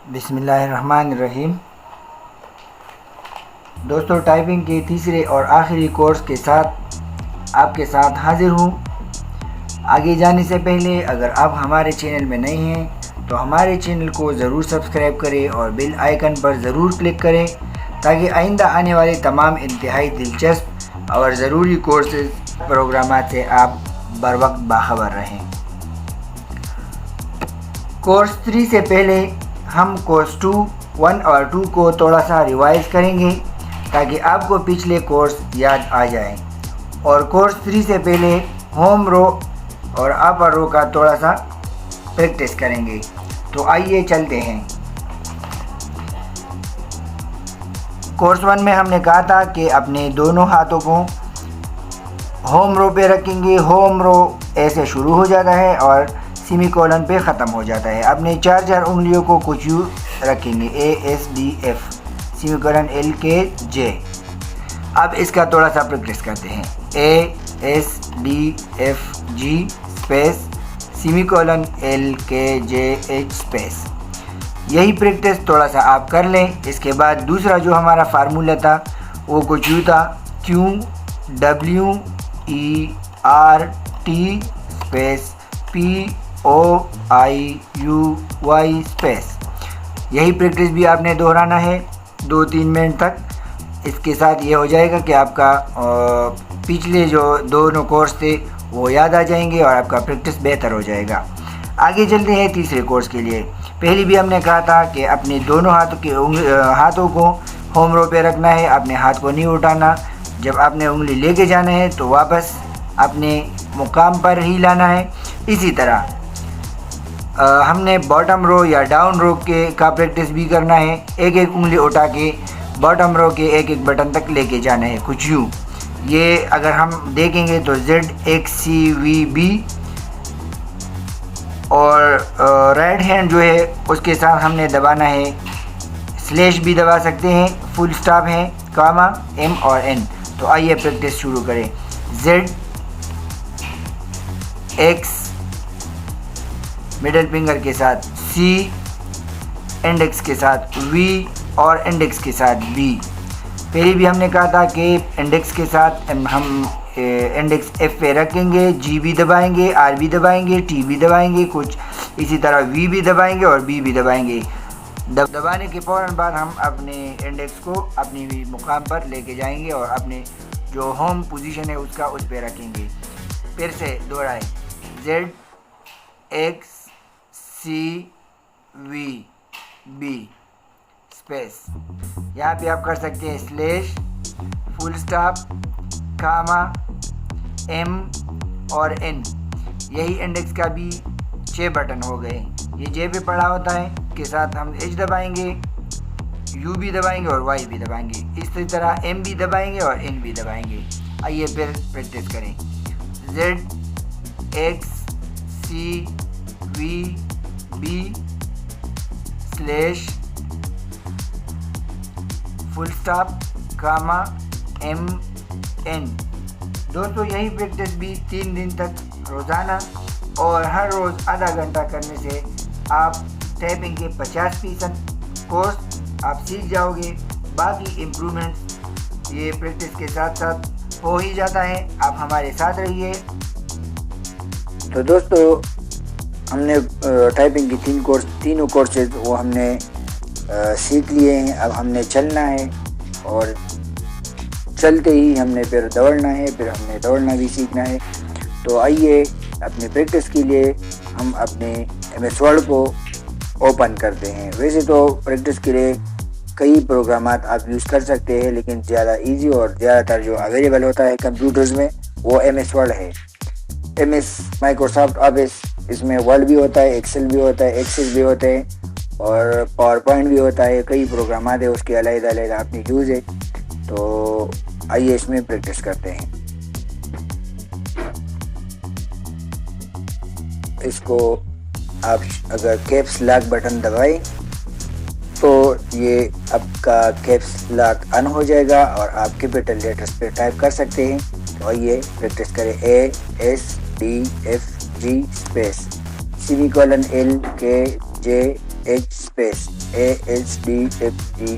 بسم اللہ الرحمن الرحیم۔ دوستو، ٹائپنگ کے تیسرے اور آخری کورس کے ساتھ آپ کے ساتھ حاضر ہوں۔ آگے جانے سے پہلے اگر آپ ہمارے چینل میں نئے ہیں تو ہمارے چینل کو ضرور سبسکرائب کریں اور بیل آئیکن پر ضرور کلک کریں تاکہ آئندہ آنے والے تمام انتہائی دلچسپ اور ضروری کورسز پروگرامات سے آپ بر وقت باخبر رہیں۔ کورس 3 سے پہلے ہم کورس 2 1 اور 2 کو تھوڑا سا ریوائز کریں گے تاکہ آپ کو پچھلے کورس یاد آ جائیں، اور کورس 3 سے پہلے ہوم رو اور اپر رو کا تھوڑا سا پریکٹس کریں گے۔ تو آئیے چلتے ہیں۔ کورس 1 میں ہم نے کہا تھا کہ اپنے دونوں ہاتھوں کو ہوم رو پہ رکھیں گے۔ ہوم رو ایسے شروع ہو جاتا ہے اور سیمی کولن پہ ختم ہو جاتا ہے۔ اپنے 4 انگلیوں کو کچھ یوں رکھیں گے، ASDF سیمی کولن LKJ۔ اب اس کا تھوڑا سا پریکٹس کرتے ہیں، ASDFG space semi colon LKJH space. یہی پریکٹس تھوڑا سا آپ کر لیں۔ اس کے بعد دوسرا جو ہمارا فارمولہ تھا وہ کچھ یوں تھا، QWERT اسپیس POIUY اسپیس۔ یہی پریکٹس بھی آپ نے دہرانا ہے 2-3 منٹ تک۔ اس کے ساتھ یہ ہو جائے گا کہ آپ کا پچھلے جو دونوں کورس تھے وہ یاد آ جائیں گے اور آپ کا پریکٹس بہتر ہو جائے گا۔ آگے چلتے ہیں تیسرے کورس کے لیے۔ پہلی بھی ہم نے کہا تھا کہ اپنے دونوں ہاتھوں کو ہوم رو پہ رکھنا ہے، اپنے ہاتھ کو نہیں اٹھانا۔ جب آپ نے انگلی لے کے جانا ہے تو واپس اپنے مقام پر ہی لانا ہے۔ اسی طرح ہم نے باٹم رو یا ڈاؤن رو کا پریکٹس بھی کرنا ہے۔ ایک انگلی اٹھا کے باٹم رو کے ایک بٹن تک لے کے جانا ہے، کچھ یوں۔ یہ اگر ہم دیکھیں گے تو ZXCVB، اور رائٹ ہینڈ جو ہے اس کے ساتھ ہم نے دبانا ہے، سلیش بھی دبا سکتے ہیں، فل سٹاپ ہے، کاما M اور N۔ تو آئیے پریکٹس شروع کریں۔ ZX مڈل فنگر کے ساتھ C، انڈیکس کے ساتھ V اور انڈیکس کے ساتھ B۔ پہلے بھی ہم نے کہا تھا کہ انڈیکس کے ساتھ ہم انڈیکس F پہ رکھیں گے، G بھی دبائیں گے، R بھی دبائیں گے، T بھی دبائیں گے، کچھ اسی طرح V بھی دبائیں گے اور B بھی دبائیں گے۔ دبانے کے فوراً بعد ہم اپنے انڈیکس کو اپنی مقام پر لے کے جائیں گے اور اپنے جو ہوم پوزیشن ہے اس پہ رکھیں گے۔ پھر سے دوہرائیں، ZXCVB اسپیس۔ یہاں پہ آپ کر سکتے ہیں سلیش، فل سٹاپ، کاما M اور N۔ یہی انڈیکس کا بھی 6 بٹن ہو گئے۔ یہ J پہ پڑا ہوتا ہے، کے ساتھ ہم H دبائیں گے، U بھی دبائیں گے اور Y بھی دبائیں گے، اسی طرح M بھی دبائیں گے اور N بھی دبائیں گے۔ آئیے پھر پریکٹس کریں، ZXCVB سلیش فل سٹاپ، کاما MN۔ دوستو، یہی پریکٹس بھی 3 دن تک روزانہ اور ہر روز آدھا گھنٹہ کرنے سے آپ ٹائپنگ کے 50% کورس آپ سیکھ جاؤ گے۔ باقی امپرومنٹس یہ پریکٹس کے ساتھ ساتھ ہو ہی جاتا ہے۔ آپ ہمارے ساتھ رہیے۔ تو دوستو، ہم نے ٹائپنگ کی تینوں کورسز وہ ہم نے سیکھ لیے ہیں۔ اب ہم نے چلنا ہے اور چلتے ہی ہم نے پھر دوڑنا ہے، پھر ہم نے دوڑنا بھی سیکھنا ہے۔ تو آئیے اپنے پریکٹس کے لیے ہم اپنے MS Word کو اوپن کرتے ہیں۔ ویسے تو پریکٹس کے لیے کئی پروگرامات آپ یوز کر سکتے ہیں، لیکن زیادہ ایزی اور زیادہ تر جو اویلیبل ہوتا ہے کمپیوٹرز میں وہ MS Word ہے۔ مائکروسافٹ آفس، اس میں ورڈ بھی ہوتا ہے، ایکسل بھی ہوتا ہے، ایکسس بھی ہوتے ہیں اور پاور پوائنٹ بھی ہوتا ہے۔ کئی پروگرامات ہیں، اس کے علیحدہ اپنی یوز ہے۔ تو آئیے اس میں پریکٹس کرتے ہیں۔ اس کو آپ اگر کیپس لاک بٹن دبائیں تو یہ آپ کا کیپس لاک آن ہو جائے گا اور آپ کیپیٹل لیٹرز پہ ٹائپ کر سکتے ہیں۔ تو آئیے پریکٹس کریں، ASDFG space semi colon LKJH space. AHDFG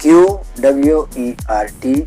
QWERT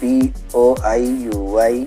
POIUY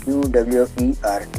QWERT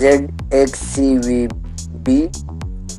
ZXCVB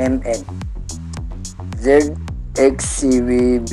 MN ZXCVB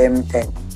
MN।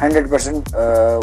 100%